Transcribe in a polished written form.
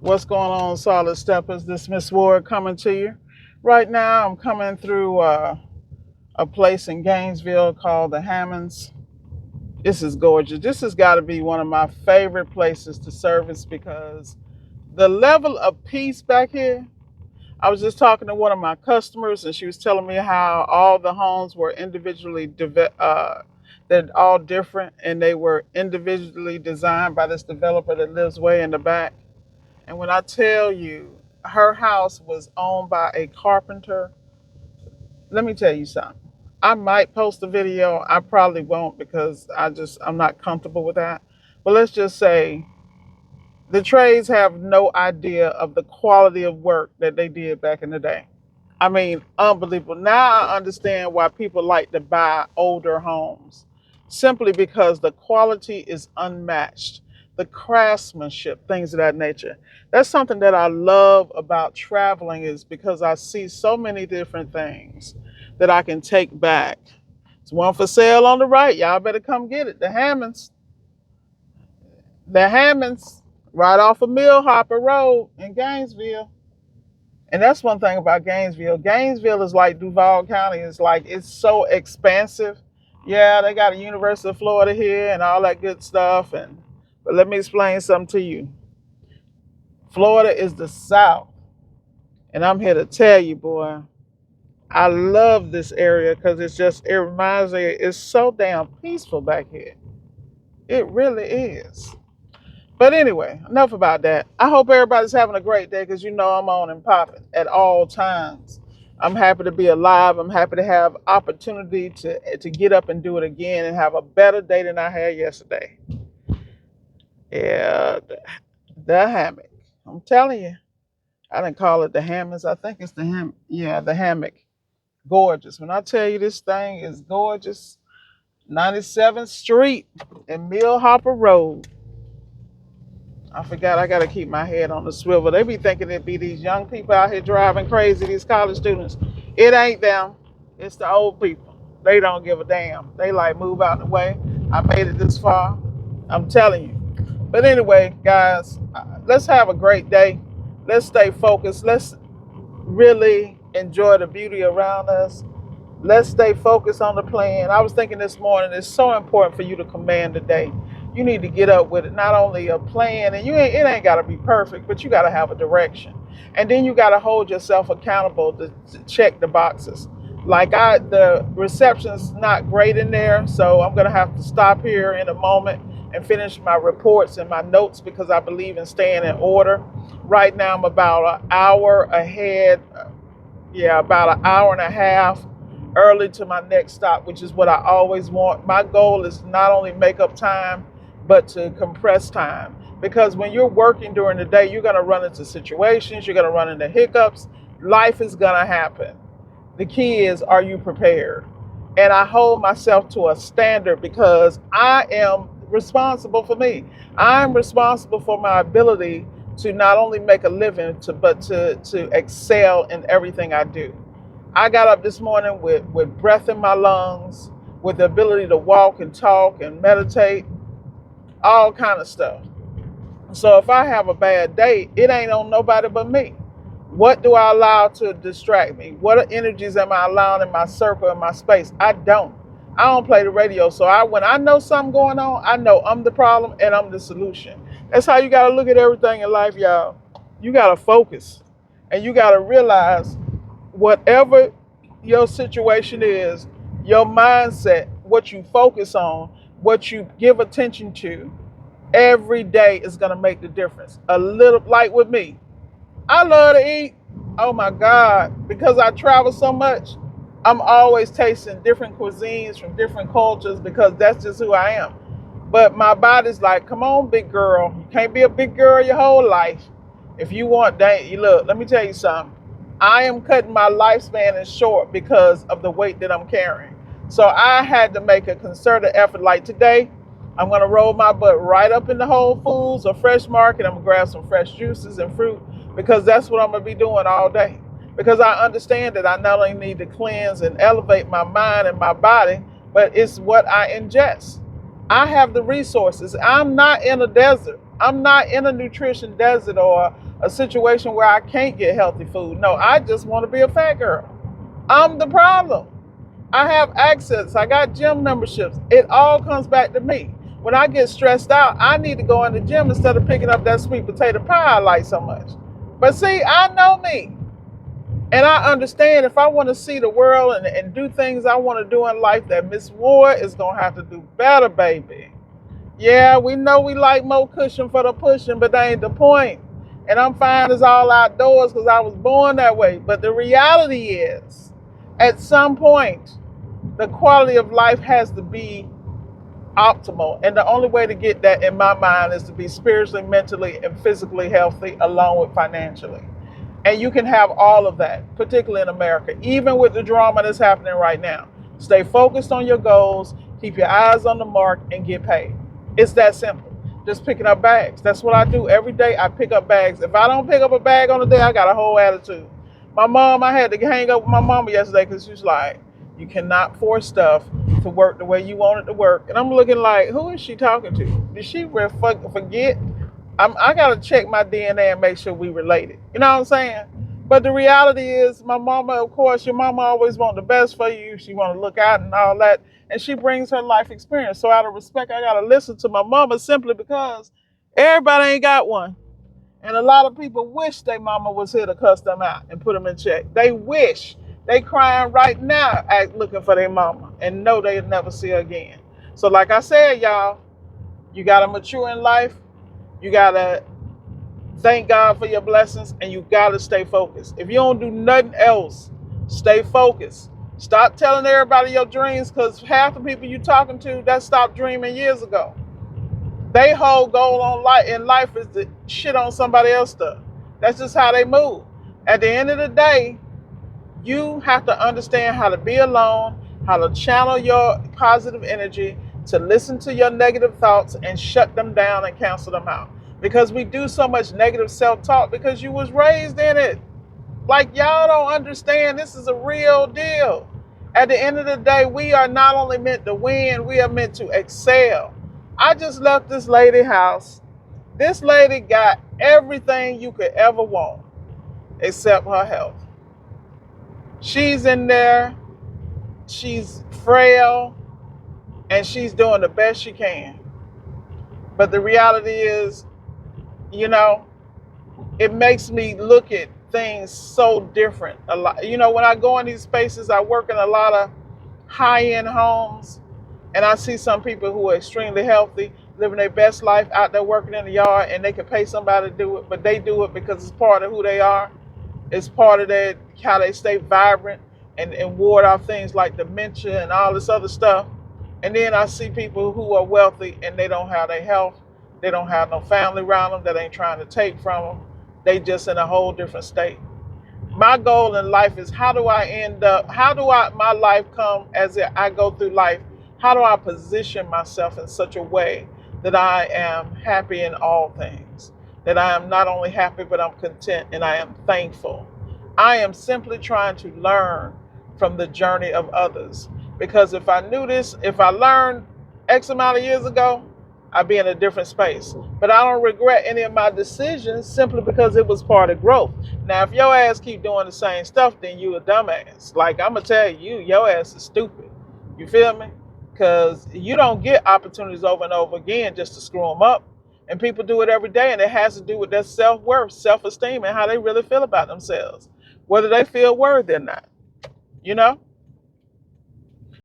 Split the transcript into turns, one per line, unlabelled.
What's going on, Solid Steppers? This Miss Ward coming to you. Right now, I'm coming through a place in Gainesville called the Hammonds. This is gorgeous. This has got to be one of my favorite places to service because the level of peace back here. I was just talking to one of my customers, and she was telling me how all the homes were they're all different, and they were individually designed by this developer that lives way in the back. And when I tell you, her house was owned by a carpenter, let me tell you something. I might post a video. I probably won't because I'm not comfortable with that. But let's just say the trades have no idea of the quality of work that they did back in the day. I mean, unbelievable. Now I understand why people like to buy older homes, simply because the quality is unmatched. The craftsmanship, things of that nature. That's something that I love about traveling, is because I see so many different things that I can take back. There's one for sale on the right. Y'all better come get it. The Hammonds, right off of Millhopper Road in Gainesville. And that's one thing about Gainesville. Gainesville is like Duval County. It's so expansive. Yeah, they got a University of Florida here and all that good stuff. But let me explain something to you. Florida is the South, and I'm here to tell you, boy, I love this area because it reminds me, it's so damn peaceful back here. It really is. But anyway, enough about that. I hope everybody's having a great day because you know I'm on and popping at all times. I'm happy to be alive. I'm happy to have opportunity to get up and do it again and have a better day than I had yesterday. Yeah, the hammock. I'm telling you. I didn't call it the Hammonds. I think it's the ham. Yeah, the hammock. Gorgeous. When I tell you this thing is gorgeous, 97th Street and Millhopper Road. I forgot I gotta keep my head on the swivel. They be thinking it be these young people out here driving crazy, these college students. It ain't them. It's the old people. They don't give a damn. They like move out the way. I made it this far. I'm telling you. But anyway, guys, let's have a great day. Let's stay focused. Let's really enjoy the beauty around us. Let's stay focused on the plan. I was thinking this morning, it's so important for you to command the day. You need to get up with it, not only a plan, and it ain't got to be perfect, but you got to have a direction. And then you got to hold yourself accountable to check the boxes. The reception's not great in there, so I'm going to have to stop here in a moment and finish my reports and my notes because I believe in staying in order. Right now, I'm about an hour ahead. Yeah, about an hour and a half early to my next stop, which is what I always want. My goal is to not only make up time, but to compress time. Because when you're working during the day, you're going to run into situations, you're going to run into hiccups. Life is going to happen. The key is, are you prepared? And I hold myself to a standard because I am responsible for me. I'm responsible for my ability to not only make a living, but to excel in everything I do. I got up this morning with breath in my lungs, with the ability to walk and talk and meditate, all kind of stuff. So if I have a bad day, it ain't on nobody but me. What do I allow to distract me? What energies am I allowing in my circle, in my space? I don't. I don't play the radio. So when I know something going on, I know I'm the problem and I'm the solution. That's how you got to look at everything in life, y'all. You got to focus and you got to realize whatever your situation is, your mindset, what you focus on, what you give attention to, every day is going to make the difference. A little, like with me, I love to eat. Oh my God, because I travel so much, I'm always tasting different cuisines from different cultures because that's just who I am. But my body's like, come on, big girl. You can't be a big girl your whole life. If you want that, you look, let me tell you something. I am cutting my lifespan in short because of the weight that I'm carrying. So I had to make a concerted effort. Like today, I'm going to roll my butt right up in the Whole Foods or Fresh Market. I'm going to grab some fresh juices and fruit because that's what I'm going to be doing all day. Because I understand that I not only need to cleanse and elevate my mind and my body, but it's what I ingest. I have the resources. I'm not in a desert. I'm not in a nutrition desert or a situation where I can't get healthy food. No, I just want to be a fat girl. I'm the problem. I have access. I got gym memberships. It all comes back to me. When I get stressed out, I need to go in the gym instead of picking up that sweet potato pie I like so much. But see, I know me. And I understand if I want to see the world and do things I want to do in life, that Miss Ward is going to have to do better, baby. Yeah, we know we like more cushion for the pushing, but that ain't the point. And I'm fine as all outdoors because I was born that way. But the reality is, at some point, the quality of life has to be optimal. And the only way to get that, in my mind, is to be spiritually, mentally, and physically healthy, along with financially. And you can have all of that, particularly in America, even with the drama that's happening right now. Stay focused on your goals, keep your eyes on the mark, and get paid. It's that simple. Just picking up bags. That's what I do every day. I pick up bags. If I don't pick up a bag on the day, I got a whole attitude. My mom, I had to hang up with my mama yesterday because she was like, you cannot force stuff to work the way you want it to work. And I'm looking like, who is she talking to? Did she forget? I got to check my DNA and make sure we related. You know what I'm saying? But the reality is, my mama, of course, your mama always want the best for you. She want to look out and all that. And she brings her life experience. So out of respect, I got to listen to my mama simply because everybody ain't got one. And a lot of people wish their mama was here to cuss them out and put them in check. They wish. They crying right now looking for their mama and know they'll never see her again. So like I said, y'all, you got to mature in life. You got to thank God for your blessings, and you got to stay focused. If you don't do nothing else, stay focused. Stop telling everybody your dreams, because half the people you talking to that stopped dreaming years ago. Their whole goal in life is to shit on somebody else's stuff. That's just how they move. At the end of the day, you have to understand how to be alone, how to channel your positive energy, to listen to your negative thoughts and shut them down and cancel them out. Because we do so much negative self-talk because you was raised in it. Like, y'all don't understand, this is a real deal. At the end of the day, we are not only meant to win, we are meant to excel. I just left this lady house. This lady got everything you could ever want except her health. She's in there, she's frail, and she's doing the best she can. But the reality is, you know, it makes me look at things so different. A lot, you know, when I go in these spaces, I work in a lot of high-end homes, and I see some people who are extremely healthy, living their best life out there working in the yard, and they can pay somebody to do it, but they do it because it's part of who they are. It's part of how they stay vibrant and ward off things like dementia and all this other stuff. And then I see people who are wealthy and they don't have their health. They don't have no family around them that ain't trying to take from them. They just in a whole different state. My goal in life is how do my life come as I go through life? How do I position myself in such a way that I am happy in all things? That I am not only happy, but I'm content and I am thankful. I am simply trying to learn from the journey of others. Because if I learned X amount of years ago, I'd be in a different space. But I don't regret any of my decisions simply because it was part of growth. Now, if your ass keep doing the same stuff, then you a dumbass. Like, I'm going to tell you, your ass is stupid. You feel me? Because you don't get opportunities over and over again just to screw them up. And people do it every day, and it has to do with their self-worth, self-esteem, and how they really feel about themselves, whether they feel worthy or not, you know?